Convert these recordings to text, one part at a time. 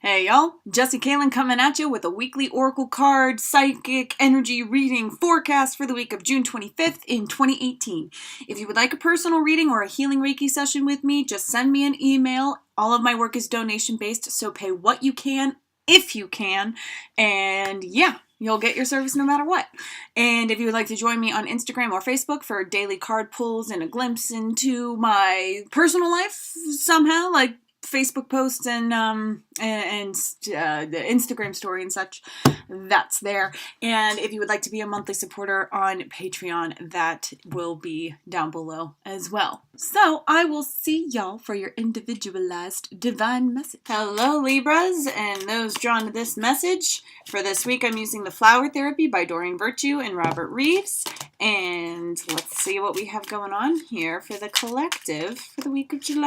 Hey y'all, Jesse Kalen coming at you with a weekly Oracle card psychic energy reading forecast for the week of June 25th in 2018. If you would like a personal reading or a healing Reiki session with me, just send me an email. All of my work is donation based, so pay what you can, if you can, and yeah, you'll get your service no matter what. And if you would like to join me on Instagram or Facebook for daily card pulls and a glimpse into my personal life somehow, like Facebook posts and the Instagram story and such, that's there. And if you would like to be a monthly supporter on Patreon, that will be down below as well. So I will see y'all for your individualized divine message. Hello Libras and those drawn to this message. For this week I'm using The Flower Therapy by Doreen Virtue and Robert Reeves. And let's see what we have going on here for the collective for the week of June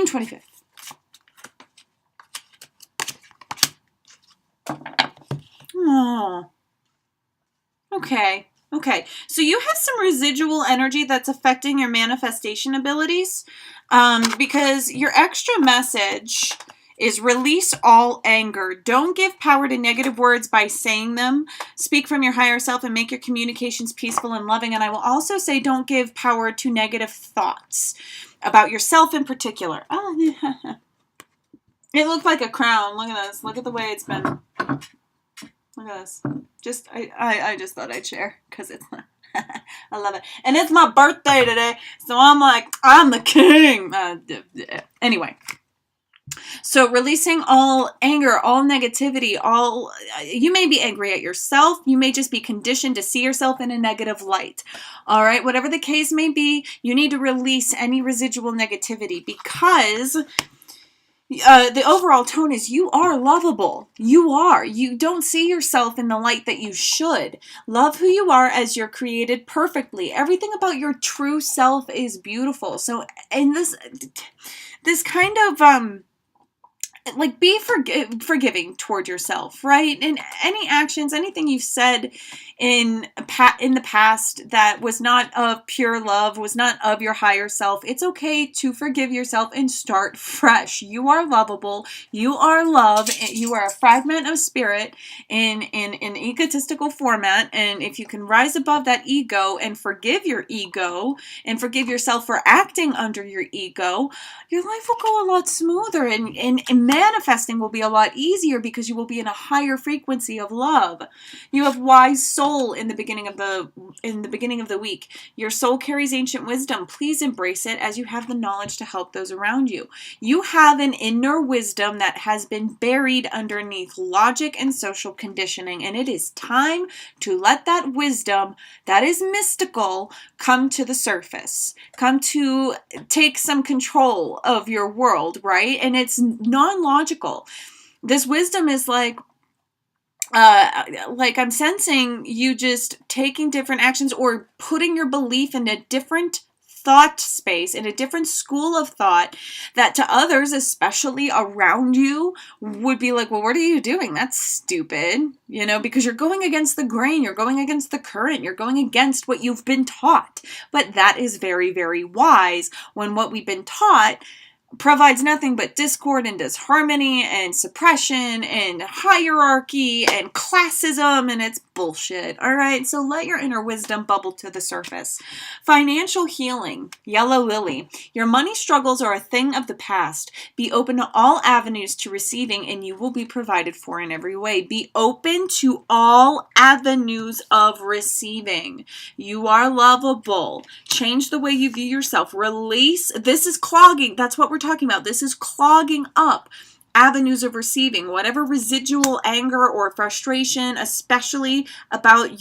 25th. Oh, okay. So you have some residual energy that's affecting your manifestation abilities, because your extra message is release all anger. Don't give power to negative words by saying them. Speak from your higher self and make your communications peaceful and loving. And I will also say don't give power to negative thoughts about yourself in particular. Oh, yeah. It looked like a crown. Look at this. Look at the way it's been. Look at this. I just thought I'd share because it's I love it. And it's my birthday today. So I'm like, I'm the king. Anyway. So releasing all anger, all negativity, you may be angry at yourself. You may just be conditioned to see yourself in a negative light. All right. Whatever the case may be, you need to release any residual negativity because the overall tone is you are lovable. You are. You don't see yourself in the light that you should. Love who you are as you're created perfectly. Everything about your true self is beautiful. So in this kind of like be forgiving toward yourself, right? And any actions, anything you've said in the past that was not of pure love, was not of your higher self, it's okay to forgive yourself and start fresh. You are lovable. You are love. You are a fragment of spirit in an egotistical format. And if you can rise above that ego and forgive your ego and forgive yourself for acting under your ego, your life will go a lot smoother and manifesting will be a lot easier because you will be in a higher frequency of love. You have wise soul in the beginning of the week. Your soul carries ancient wisdom. Please embrace it as you have the knowledge to help those around you. You have an inner wisdom that has been buried underneath logic and social conditioning, and it is time to let that wisdom that is mystical come to the surface. Come to take some control of your world, right? And it's non-logical. This wisdom is like I'm sensing you just taking different actions or putting your belief in a different thought space, in a different school of thought that to others, especially around you, would be like, well, what are you doing? That's stupid, because you're going against the grain, you're going against the current, you're going against what you've been taught. But that is very, very wise when what we've been taught provides nothing but discord and disharmony and suppression and hierarchy and classism, and it's bullshit. All right, so let your inner wisdom bubble to the surface. Financial healing, yellow lily. Your money struggles are a thing of the past. Be open to all avenues to receiving, and you will be provided for in every way. Be open to all avenues of receiving. You are lovable. Change the way you view yourself. Release. This is clogging. That's what we're talking about. This is clogging up avenues of receiving, whatever residual anger or frustration, especially about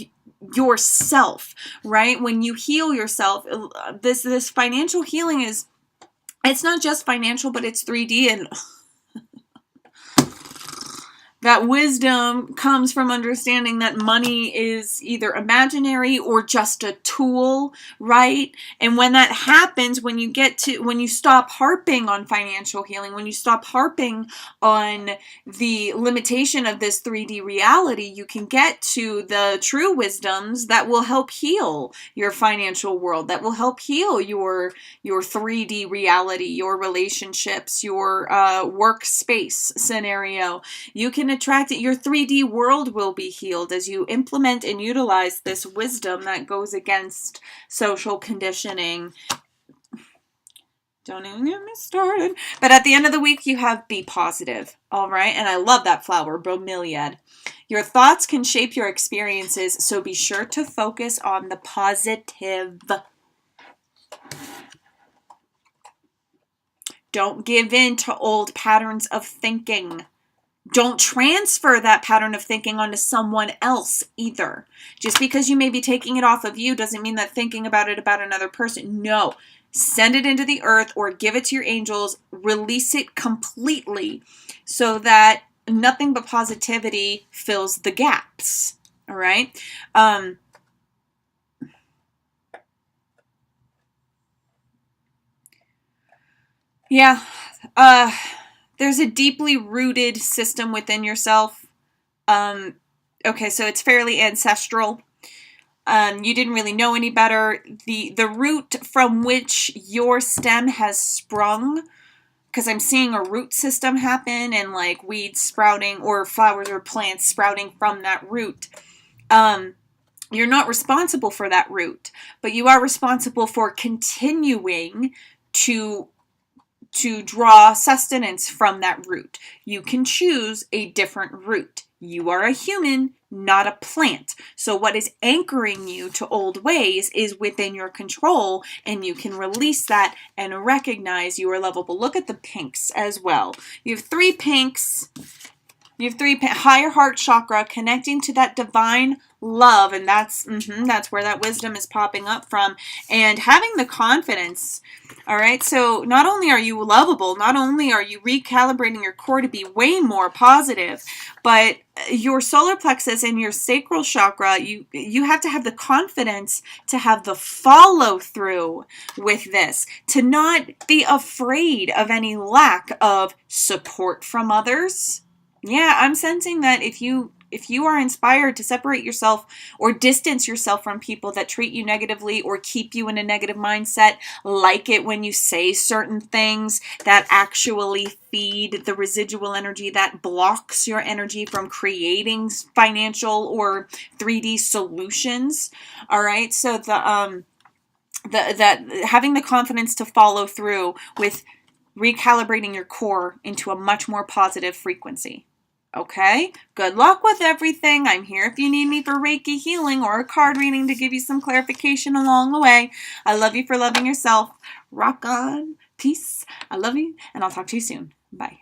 yourself, right? When you heal yourself, this financial healing it's not just financial, but it's 3D and That wisdom comes from understanding that money is either imaginary or just a tool, right? And when that happens, when you stop harping on financial healing, when you stop harping on the limitation of this 3D reality, you can get to the true wisdoms that will help heal your financial world, that will help heal your 3D reality, your relationships, your workspace scenario. You can attract it. Your 3D world will be healed as you implement and utilize this wisdom that goes against social conditioning. Don't even get me started. But at the end of the week, you have be positive. All right. And I love that flower, bromeliad. Your thoughts can shape your experiences, so be sure to focus on the positive. Don't give in to old patterns of thinking. Don't transfer that pattern of thinking onto someone else either. Just because you may be taking it off of you doesn't mean that thinking about it about another person. No. Send it into the earth or give it to your angels. Release it completely so that nothing but positivity fills the gaps. All right? Yeah. There's a deeply rooted system within yourself. Okay, so it's fairly ancestral. You didn't really know any better. The root from which your stem has sprung, because I'm seeing a root system happen and like weeds sprouting or flowers or plants sprouting from that root. You're not responsible for that root, but you are responsible for continuing to draw sustenance from that root. You can choose a different root. You are a human, not a plant. So what is anchoring you to old ways is within your control, and you can release that and recognize you are lovable. Look at the pinks as well. You have 3 pinks. You have 3 higher heart chakra connecting to that divine love, and that's where that wisdom is popping up from, and having the confidence. All right, so not only are you lovable, not only are you recalibrating your core to be way more positive, but your solar plexus and your sacral chakra, you have to have the confidence to have the follow through with this, to not be afraid of any lack of support from others. Yeah, I'm sensing that if you are inspired to separate yourself or distance yourself from people that treat you negatively or keep you in a negative mindset, like it when you say certain things that actually feed the residual energy that blocks your energy from creating financial or 3D solutions. All right, so that having the confidence to follow through with recalibrating your core into a much more positive frequency. Okay, good luck with everything. I'm here if you need me for Reiki healing or a card reading to give you some clarification along the way. I love you for loving yourself. Rock on. Peace. I love you, and I'll talk to you soon. Bye.